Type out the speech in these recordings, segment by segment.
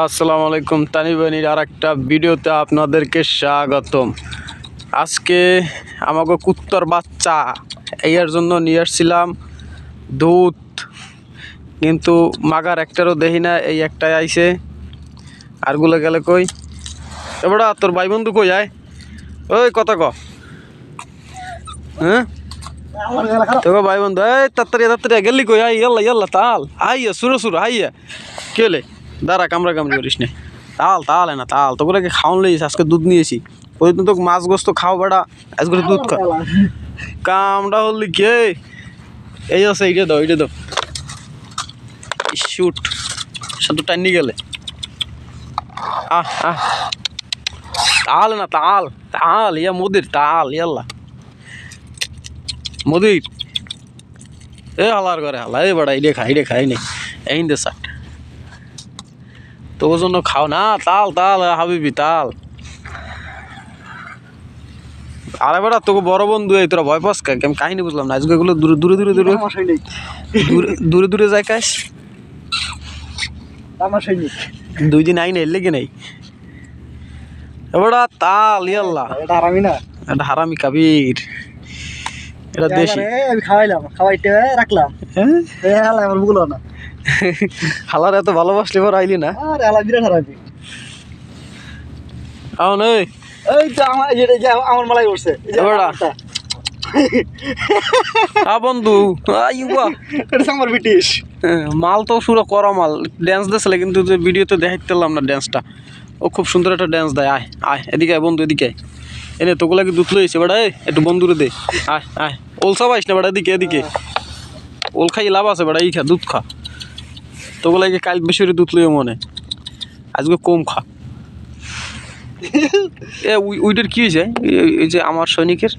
আসসালামু আলাইকুম তানিবানির আরেকটা ভিডিওতে আপনাদেরকে স্বাগতম। আজকে আমাকে কুত্তর বাচ্চা এর জন্য নিয়ে আসছিলাম দুধ, কিন্তু মাগার একটারও দেখি না, এই একটাই আইছে, আরগুলো গেলে কই? এবারে তোর ভাই বন্ধু কই যায়? ওই কথা ক, হ্যাঁ তোকে ভাই বন্ধু এই তাড়াতাড়ি তাড়াতাড়ি গেলি কই? আই ইয়াল্লা ইয়াল্লা তাল আইয়া সুরো সুরো আইয়া কেলে দাঁড়া, কামড়া কামড়ি করিস না, তাল তাল না তাল তোকে খাওয়ান লইস। আজকে দুধ নিয়েছি, ওই দিন তো মাছ গোস্ত খাও বেড়া, আজকে দুধ খা। কামড়া হলি কে? এই আছে, এইটা দাও এইটা দাও, শুট শুধু টাইনি গেলে। আহ আহ তাল না তাল তাল ইয়া মুদির তাল ইয়াল্লা মুদির এ হালার করে হালা এ বেড়া ইডে খাই নি এই দে সাট তোর জন্য খাও না তাল তাল হাবিবি তাল। আরে বেড়া তোকে বড় বন্ধু, এই তোরা ভয় পাস কে? আমি কাহিনী বুঝলাম না। আজকে এগুলো দূরে দূরে দূরে দূরে দূরে দূরে যায় কাশ, দুই দিন আই না এলে কি নাই এবারে তাল ইয়াল্লা। এটা হারামি না, এটা হারামি কাবির, এটা দেশি। আমি খাওয়াইলাম, খাওয়াইতে রাখলাম, হ্যাঁ আমার বুঝলো না। হালার এত ভালোবাসলে এবার আইলি না? আরে হালা বিরাট হারামি। আও নই এই তো আমার যেটা যে আমার মালাই উঠছে এবারে আ বন্ধু আইবা, এটা আমার ব্রিটিশ মাল তো সুরা করা মাল। ড্যান্স দিয়েছিল কিন্তু যে ভিডিওতে দেখাইতেলাম না ড্যান্সটা, ও খুব সুন্দর একটা ড্যান্স দেয়। আয় আয় এদিকে আয় বন্ধু, এদিকে আয়। এনে তোগুলা কি দুধ লইছে বেড়া? একটু বন্ধুরে দে, আয় আয়। ওল সব আইস না বেড়া, এদিকে এদিকে। ওল খাই লাভ আছে বেড়া, ই খা দুধ খা। তোগুলাকে কাল বেশি দুধ লইও মনে, আজকে কম খা। এ উইটার কি হয়েছে? এই যে আমার সৈনিকের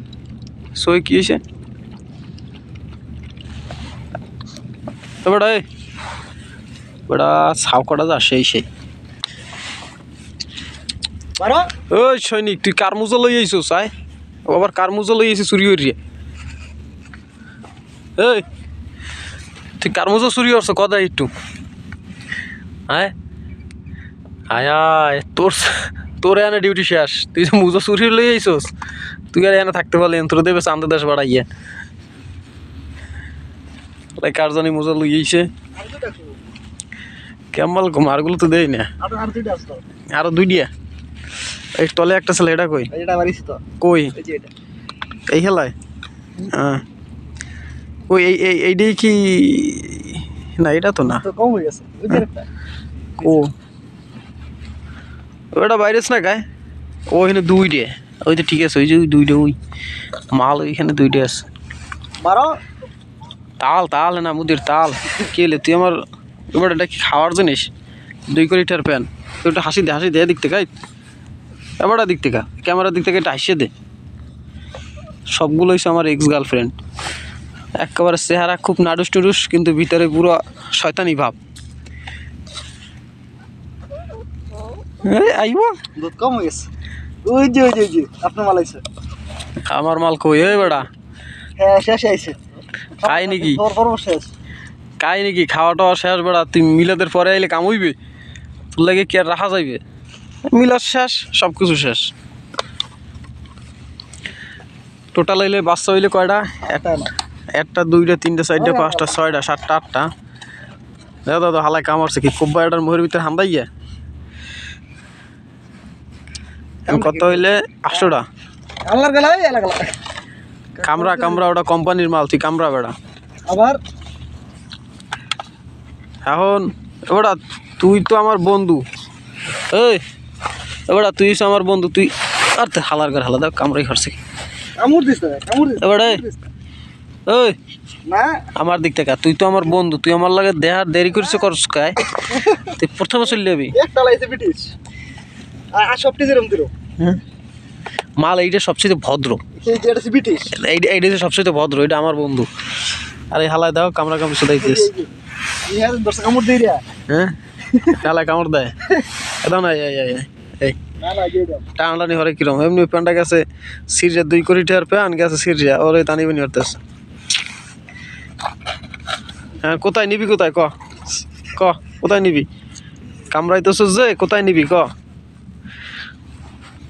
সই কি হয়েছে বেড়া? বেড়া ছাও কটা যা সেই সেই। ওই সৈনিক তুই কার মুজো লই আইছো? চাই আবার কার মুজো লই আইছি চুরি করিয়ে? এই তুই কার মুজো চুরি করছ কথা একটু? হ্যাঁ আয় আয়, তোর এনে ডিউটি শেষ, তুই যে মুজো চুরি লই আইছোস, তুই আর এনে থাকতে পারলি? তোর দেবে চান্দা দেশ বাড়াইয়া কার জানি মুজো লই আইছে কেমন কম। আরগুলো তো দেই না, আরো দুই দিয়া। এই তলে একটা ছেলে, এটা কই? কই এই খেলায়? হ্যাঁ ওই এইটাই কি না? এটা তো না, ও ওটা বাইরেছ না গায়ে। ওইখানে দুইটে, ওই তো ঠিক আছে, ওই যে দুইটা ওই মাল ওইখানে দুইটা আছে। তাল তাল না মুদির তাল কেলে? তুই আমার এবার এটা কি খাওয়ার জিনিস? 2 লিটার প্যান, তুই একটু হাসি দে দিক থেকে। এবার দিক থেকে ক্যামেরার দিক থেকে একটা হাসিয়ে দে। সবগুলো হচ্ছে আমার এক্স গার্লফ্রেন্ড, একেবারে চেহারা খুব নাডুস টুডুস, কিন্তু ভিতরে পুরো শয়তানি ভাব। আইবো দুধ কম হয়ে গেছে, ওই যে আপনার মাল আইছে। আমার মাল কই? ওই বেড়া হ্যাঁ শেষ আইছে। খাই নাকি? শেষ খাই নাকি? খাওয়াটা শেষ বেড়া। তুই মিলাদের পরে আইলে কাম হইবে? তোর লাগে কি আর রাখা যাইবে? মিলাদ শেষ, সব কিছু শেষ। টোটাল হইলে বাচ্চা হইলে কয়টা? একটা দুইটা তিনটা চারটা পাঁচটা ছয়টা সাতটা আটটা। দাদা হালাই কামড়ছে কি খুব এটার মুখের ভিতরে হান্দাইয়া। কত হইলে 800টা। কামরা ওটা কোম্পানির মাল, তুই কামরা বেড়া। আবার এখন এবারা তুই তো আমার বন্ধু, এই এবারা তুই আমার বন্ধু, তুই আর হালার ঘর হালা দাও কামড়াই খরছে এবারে। ওই আমার দিক থেকে তুই তো আমার বন্ধু, তুই আমার লাগে দেহার দেরি করছে করছ কায়? তুই প্রথমে চলে যাবি। মাল এইটা সবচেয়ে ভদ্র, এইটা সবচেয়ে ভদ্র, এটা আমার বন্ধু। আরে হালায় দাও কামড়া কামড়ি শুধাইছিস, হ্যাঁ হালায় কামড় দেয় দাও না। এই টানাটানি হরে কিরম? এমনি প্যান্টটা গেছে সিরিয়া 2 লিটার প্যান গেছে সিরিয়া, ওরে টানি বানি হরতেছে। হ্যাঁ কোথায় নিবি? কোথায় ক কোথায় নিবি? কামড়াইতেছিস যে কোথায় নিবি ক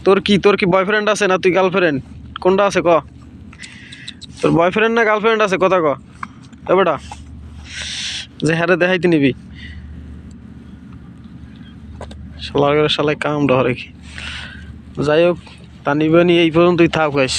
তোর কি বয়ফ্রেন্ড আছে না তুই গার্লফ্রেন্ড কোনটা আছে ক তোর বয়ফ্রেন্ড না গার্লফ্রেন্ড আছে কথা ক এ বেটা যে হারে দেখাইতে নিবি শালা শালাই কামড়া হরে কি যাই হোক তা নিবে নি এই পর্যন্তই থাক গাইস